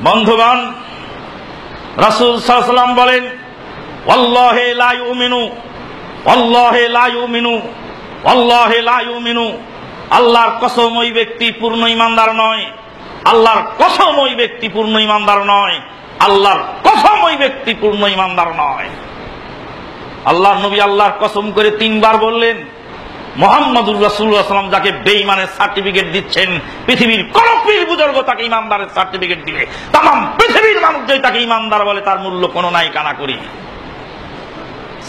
বন্ধুগণ, রাসূল সাল্লাল্লাহু আলাইহি ওয়াসাল্লাম বলেন, ওয়াল্লাহি লা ইউমিনু, ওয়াল্লাহি লা ইউমিনু, ওয়াল্লাহি লা ইউমিনু। আল্লাহর কসম, ওই ব্যক্তি পূর্ণ ঈমানদার নয়। আল্লাহর কসম, ওই ব্যক্তি পূর্ণ ঈমানদার নয়। আল্লাহর কসম, ওই ব্যক্তি পূর্ণ ঈমানদার নয়। আল্লাহর নবী আল্লাহর কসম করে 3 বার বললেন। মুহাম্মদুর রাসূলুল্লাহ সাল্লাল্লাহু আলাইহি ওয়াসাল্লাম যাকে বেঈমানের সার্টিফিকেট দিচ্ছেন, পৃথিবীর কোন পীর বুজুর্গ তাকে ঈমানদারের সার্টিফিকেট দিলে তামাম পৃথিবীর মানুষ যদি তাকে ঈমানদার বলে, তার মূল্য কোনো নাই, কানা করি।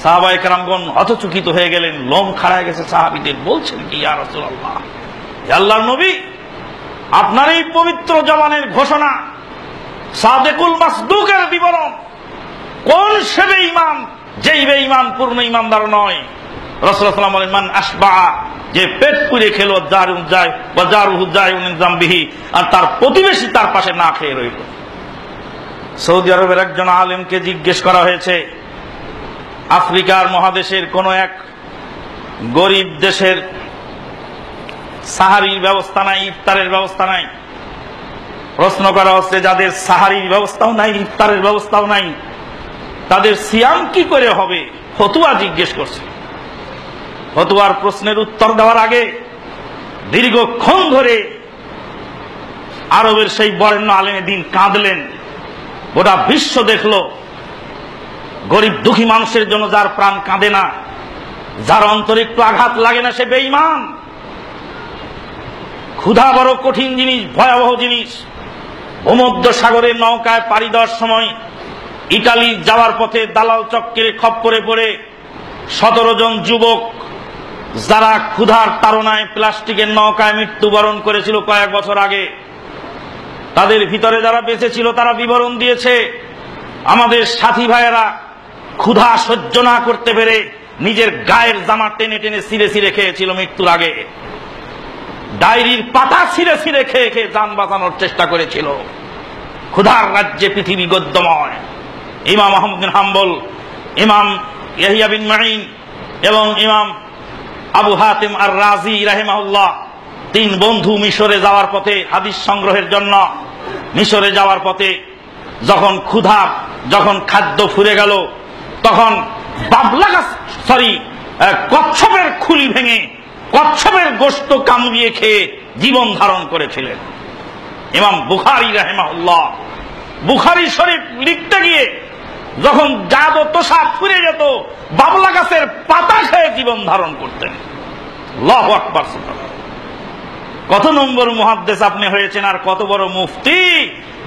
সাহাবায়ে কেরামগণ হতচকিত হয়ে গেলেন, লোম খাড়ায় গেছে সাহাবীদের। বলছেন কি, ইয়া রাসূলুল্লাহ, হে আল্লাহর নবী, আপনার এই পবিত্র জবানের ঘোষণা, সাদেকুল মাসদুকের বিবরণ, কোন সে বেঈমান যেই বেঈমান পূর্ণ ঈমানদার নয়? রাসূলুল্লাহ সাল্লাল্লাহু আলাইহি ওয়াসাল্লাম বলেন, মান আসবা, যে পেট পুরে খেলো, জারুন যায় বা জারুহু জায়ুন জামবিহি, আর তার প্রতিবেশী তার পাশে না খেয়ে রইল। সৌদি আরবের একজন আলেমকে জিজ্ঞেস করা হয়েছে, আফ্রিকার মহাদেশের কোন এক গরিব দেশের সাহারির ব্যবস্থা নাই, ইফতারের ব্যবস্থা নাই। প্রশ্ন করা হচ্ছে, যাদের সাহারির ব্যবস্থাও নাই, ইফতারের ব্যবস্থাও নাই, তাদের সিয়াম কি করে হবে? ফতোয়া জিজ্ঞেস করছে। ফতোয়ার প্রশ্নের উত্তর দেওয়ার আগে দীর্ঘক্ষণ ধরে আরবের সেই বরেণ্য আলেমে দ্বীন কাঁদলেন। গোটা বিশ্ব দেখল, গরিব দুঃখী মানুষের জন্য যার প্রাণ কাঁদে না, যার অন্তরে একটু আঘাত লাগে না, সে বেঈমান। ক্ষুধা বড় কঠিন জিনিস, ভয়াবহ জিনিস। ভূমধ্য সাগরের নৌকায় পাড়ি দেওয়ার সময় ইটালি যাওয়ার পথে দালাল চক্রের খপ্পরে পড়ে 17 জন যুবক, যারা ক্ষুধার তাড়নায় প্লাস্টিকের নৌকায় মৃত্যুবরণ করেছিল কয়েক বছর আগে, তাদের ভিতরে যারা বেঁচে ছিল তারা বিবরণ দিয়েছে, আমাদের সাথী ভাইয়েরা ক্ষুধা সহ্য না করতে পেরে নিজের গায়ের জামা টেনে টেনে ছিঁড়ে ছিঁড়ে খেয়েছিল মৃত্যুর আগে। ডায়েরির পাতা ছিঁড়ে ছিঁড়ে খেয়ে খেয়ে জান বাঁচানোর চেষ্টা করেছিল। ক্ষুধার রাজ্যে পৃথিবী গদ্যময়। ইমাম আহমদ বিন হাম্বল, ইমাম ইয়াহইয়া বিন মাঈন এবং ইমাম আবু হাতিম আর রাজি রাহিমাহুল্লাহ 3 বন্ধু মিশরে যাওয়ার পথে হাদিস সংগ্রহের জন্য মিশরে যাওয়ার পথে যখন খাদ্য ফুরে গেল, তখন কচ্ছপের খুলি ভেঙে কচ্ছপের গোশত কামড়িয়ে খেয়ে জীবন ধারণ করেছিলেন। ইমাম বুখারী রাহিমাহুল্লাহ বুখারী শরীফ লিখতে গিয়ে যখন জাদ ও তোষা ফুরে যেত, বাবলা গাছের পাতা খেয়ে জীবন ধারণ করতেন। আল্লাহু আকবার। কত নম্বর মুহাদ্দিস আপনি হয়েছেন, আর কত বড় মুফতি!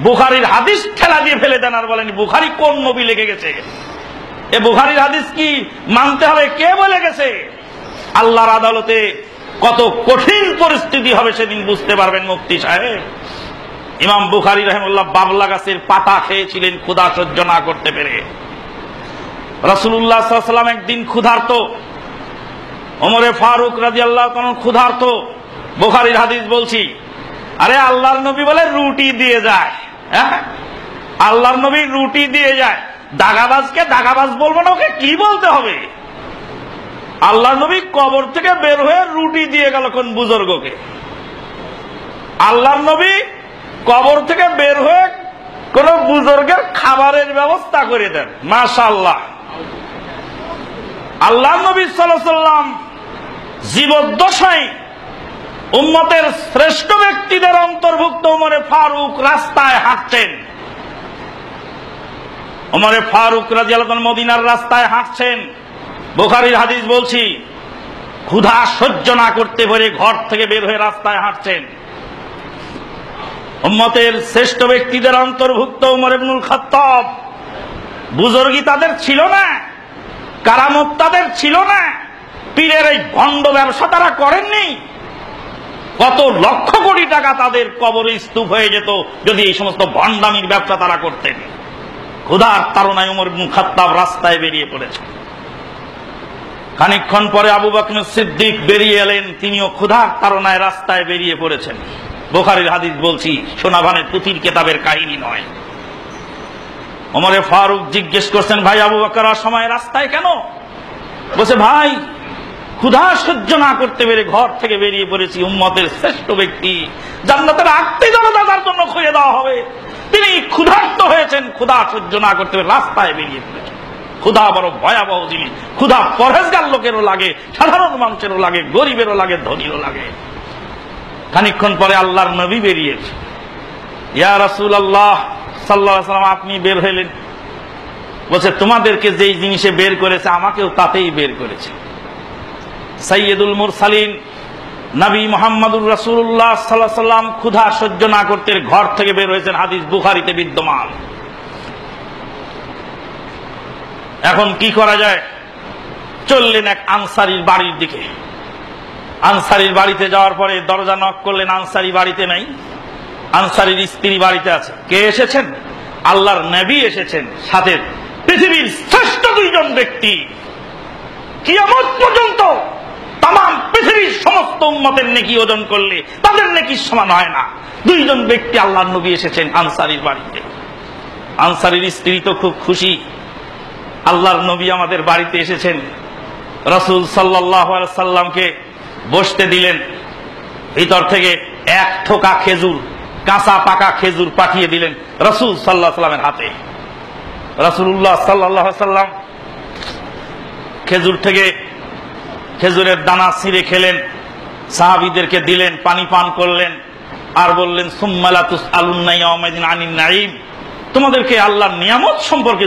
বুখারীর হাদিস ঠেলা দিয়ে ফেলে দেন আর বলেন বুখারী কোন নবী লিখে গেছে? এ বুখারীর হাদিস কি মানতে হবে? কে বলে গেছে? আল্লাহর আদালতে কত কঠিন পরিস্থিতি হবে সেদিন বুঝতে পারবেন মুফতি সাহেব। ইমাম বুখারী রাহিমাহুল্লাহ বাবলা গাছের পাতা খেয়েছিলেন ক্ষুধা সহ্য না করতে পেরে। রাসূলুল্লাহ সাল্লাল্লাহু আলাইহি ওয়াসাল্লাম একদিন ক্ষুধার্ত, ওমরে ফারুক রাদিয়াল্লাহু তাআলা ক্ষুধার্ত। বুখারীর হাদিস বলছি। আরে আল্লাহর নবী বলে রুটি দিয়ে যায়। আল্লাহর নবী রুটি দিয়ে যায়, দাগাবাজকে দাগাবাজ বলবো না, ওকে কি বলতে হবে? আল্লাহর নবী কবর থেকে বের হয়ে রুটি দিয়ে গেল কোন বুজুর্গকে? আল্লাহর নবী কবর থেকে বের হয়ে কোন বুজুর্গের খাবারের ব্যবস্থা করে দেন। মাশাআল্লাহ। আল্লাহর নবী সাল্লাল্লাহু আলাইহি ওয়াসাল্লাম জীবদ্দশায় উম্মতের শ্রেষ্ঠ ব্যক্তিদের অন্তর্ভুক্ত ওমরে ফারুক রাস্তায় হাঁটছেন। ওমরে ফারুক রাদিয়াল্লাহু আনহু মদিনার রাস্তায় হাঁটছেন। বুখারীর হাদিস বলছি, ক্ষুধা সহ্য না করতে পেরে ঘর থেকে বের হয়ে রাস্তায় হাঁটছেন। উম্মতের শ্রেষ্ঠ ব্যক্তিদের অন্তর্ভুক্ত ওমর ইবনুল খাত্তাব। বুজুর্গি তাদের ছিল না, কারামত তাদের ছিল না, পীরের এই ভণ্ড ব্যবসা তারা করেননি। কত লক্ষ কোটি টাকা তাদের কবরে স্তূপ হয়ে যেত যদি এই সমস্ত ভণ্ডামির ব্যবসা তারা করতেন। ক্ষুধার তাড়নায় ওমর ইবনুল খাত্তাব রাস্তায় বেরিয়ে পড়েছেন। খানিকক্ষণ পরে আবু বকর সিদ্দিক বেরিয়ে এলেন, তিনিও ক্ষুধার তাড়নায় রাস্তায় বেরিয়ে পড়েছেন। বুখারীর হাদিস বলছি, সোনাভানের পুঁথির কেতাবের কাহিনী নয়। ওমরে ফারুক জিজ্ঞেস করছেন, ভাই আবু বকর সময় রাস্তায় কেন? বলছে, ভাই ক্ষুধা সহ্য না করতে পেরে ঘর থেকে বেরিয়ে পড়েছি। উম্মতের শ্রেষ্ঠ ব্যক্তি, জান্নাতের আটটি দরজা তার জন্য খুলে দেওয়া হবে, তিনি ক্ষুধার্ত হয়েছেন, ক্ষুধা সহ্য না করতে রাস্তায় বেরিয়ে পড়েছেন। ক্ষুধা বড় ভয়াবহ জিনিস। ক্ষুধা পরহেজগার লোকেরও লাগে, সাধারণ মানুষেরও লাগে, গরিবেরও লাগে, ধনীরও লাগে। খানিকক্ষণ পরে আল্লাহর নবী বেরিয়েছে। ইয়া রাসূলুল্লাহ সাল্লাল্লাহু আলাইহি ওয়াসাল্লাম, আপনি বের হইলেন। বলছে, তোমাদেরকে যেই জিনিসে বের করেছে আমাকেও তাতেই বের করেছে। সাইয়্যিদুল মুরসালিন নবী মুহাম্মদুর রাসূলুল্লাহ সাল্লাল্লাহু আলাইহি ওয়াসাল্লাম ক্ষুধা সহ্য না করতে ঘর থেকে বের হয়েছেন, হাদিস বুখারীতে বিদ্যমান। এখন কি করা যায়? চললেন এক আনসারীর বাড়ির দিকে। আনসারীর বাড়িতে যাওয়ার পরে দরজা নক করলেন, আনসারী বাড়িতে নাই। আনসারীর স্ত্রী বাড়িতে আছে। কে এসেছেন? আল্লাহর নবী এসেছেন, সাথে পৃথিবীর শ্রেষ্ঠ দুইজন ব্যক্তি। কিয়ামত পর্যন্ত তাম পৃথিবীর সমস্ত উম্মতের নেকি ওজন করলে তাদের নেকির সমান হয় না। দুইজন ব্যক্তি আল্লাহর নবী এসেছেন আনসারীর বাড়িতে। আনসারীর স্ত্রী তো খুব খুশি, আল্লাহর নবী আমাদের বাড়িতে এসেছেন। রাসূল সাল্লাল্লাহু আলাইহি সাল্লামকে বসতে দিলেন। ভিতর থেকে এক থোকা খেজুর, কাঁচা পাকা খেজুর পাঠিয়ে দিলেন রাসূল সাল্লাল্লাহু আলাইহি সাল্লামের হাতে। রাসূলুল্লাহ সাল্লাল্লাহু আলাইহি সাল্লাম খেজুর থেকে খেজুরের দানা ছিঁড়ে খেলেন, সাহাবীদেরকে দিলেন, পানি পান করলেন, আর বললেন, সুম্মা লা তুসআলুন্না ইয়াওমাইযিন আনিন নাঈম, তোমাদেরকে আল্লাহর নিয়ামত সম্পর্কে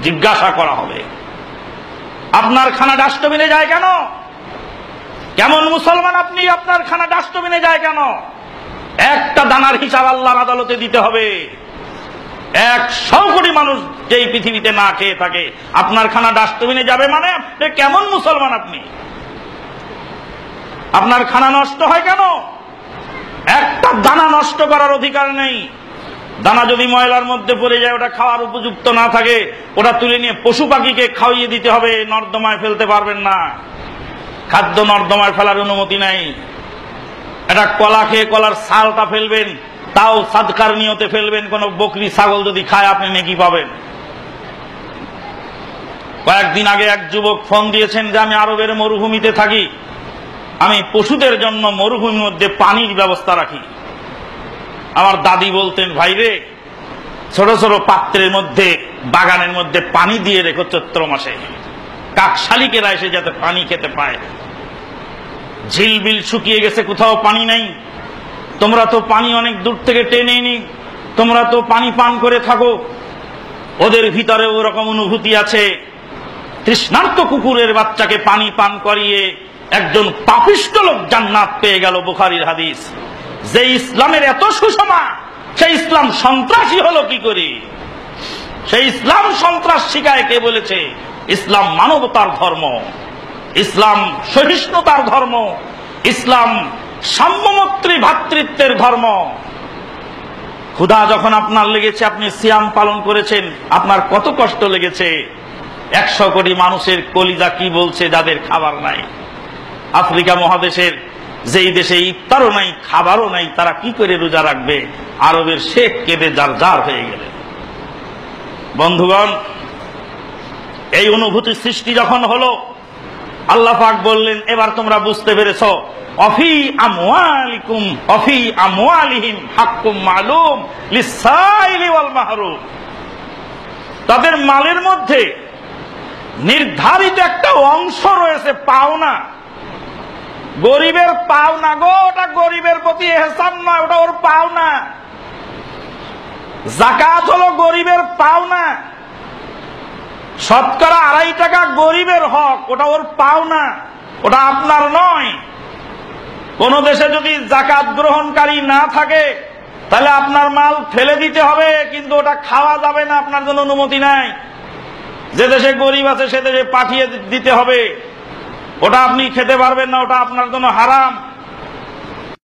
জিজ্ঞাসা করা হবে। আপনার খানা ডাস্টবিনে যায় কেন? কেমন মুসলমান আপনি? আপনার খানা ডাস্টবিনে যায় কেন? একটা দানার হিসাব আল্লাহর আদালতে দিতে হবে। 100 কোটি মানুষ যেই পৃথিবীতে না খেয়ে থাকে, আপনার খানা ডাস্টবিনে যাবে মানে আপনি কেমন মুসলমান? আপনি আপনার খানা নষ্ট হয় কেন? একটা দানা নষ্ট করার অধিকার নেই। দানা যদি ময়লার মধ্যে পড়ে যায়, ওটা খাওয়ার উপযুক্ত না থাকে, ওটা তুলে নিয়ে পশু পাখিকে খাওয়িয়ে দিতে হবে, নর্দমায় ফেলতে পারবেন না। খাদ্য নর্দমায় ফেলার অনুমতি নাই। এটা কলা খেয়ে কলার ছালটা ফেলবেন, তাও সাদকার নিয়তে ফেলবেন। কোন বকরি ছাগল যদি খায় আপনি নেকি পাবেন। কয়েকদিন আগে এক যুবক ফোন দিয়েছেন যে আমি আরবের মরুভূমিতে থাকি, আমি পশুদের জন্য মরুভূমির মধ্যে পানির ব্যবস্থা রাখি। আমার দাদি বলতেন, ভাইরে, ছোট ছোট পাত্রের মধ্যে বাগানের মধ্যে পানি দিয়ে রেখো চৈত্র মাসে, কাকশালিকেরা এসে যাতে পানি খেতে পায়। ঝিলবিল শুকিয়ে গেছে, কোথাও পানি নাই। তোমরা তো পানি অনেক দূর থেকে টেনে নি, তোমরা তো পানি পান করে থাকো। ওদের ভিতরে ওরকম অনুভূতি আছে। তৃষ্ণার্ত কুকুরের বাচ্চাকে পানি পান করিয়ে একজন পাপিষ্ঠ লোক জান্নাত পেয়ে গেল, বুখারীর হাদিস। যে ইসলামের এত সুষমা, সেই ইসলাম সন্ত্রাসী হলো কি করে? সেই ইসলাম সন্ত্রাস শিখায় কে বলেছে? ইসলাম মানবতার ধর্ম, ইসলাম সহিষ্ণুতার ধর্ম, ইসলাম সাম্যমৈত্রী ভ্রাতৃত্বের ধর্ম। ক্ষুধা যখন আপনার লেগেছে, আপনি সিয়াম পালন করেছেন, আপনার কত কষ্ট লেগেছে। 100 কোটি মানুষের কলিজা কি বলছে যাদের খাবার নাই? আফ্রিকা মহাদেশের যেই দেশে ইফতারও নাই, খাবারও নাই, তারা কি করে রোজা রাখবে? আরবের শেখ কেঁদে জারজার হয়ে গেলেন। বন্ধুগণ, এই অনুভূতি সৃষ্টি যখন হলো, আল্লাহ পাক বললেন, এবার তোমরা বুঝতে পেরেছো, অফি আমওয়ালিকুম অফি আমওয়ালিহিম হাক্কুম মালুম লিসাইলি ওয়াল মাহরুম। তাদের মালের মধ্যে নির্ধারিত একটা অংশ রয়েছে, পাওনা। গরিবের পাওনা গো, ওটা গরিবের প্রতি এহসান নয়, ওটা ওর পাওনা। যাকাত হলো গরিবের পাওনা। শতকরা 2.5 টাকা গরিবের হক, ওটা ওর পাওনা, ওটা আপনার নয়। কোন দেশে যদি যাকাত গ্রহণকারী না থাকে, তাহলে আপনার মাল ফেলে দিতে হবে, কিন্তু ওটা খাওয়া যাবে না, আপনার জন্য অনুমতি নাই। যে দেশে গরিব আছে সে দেশে পাঠিয়ে দিতে হবে, ওটা আপনি খেতে পারবেন না, ওটা আপনার জন্য হারাম।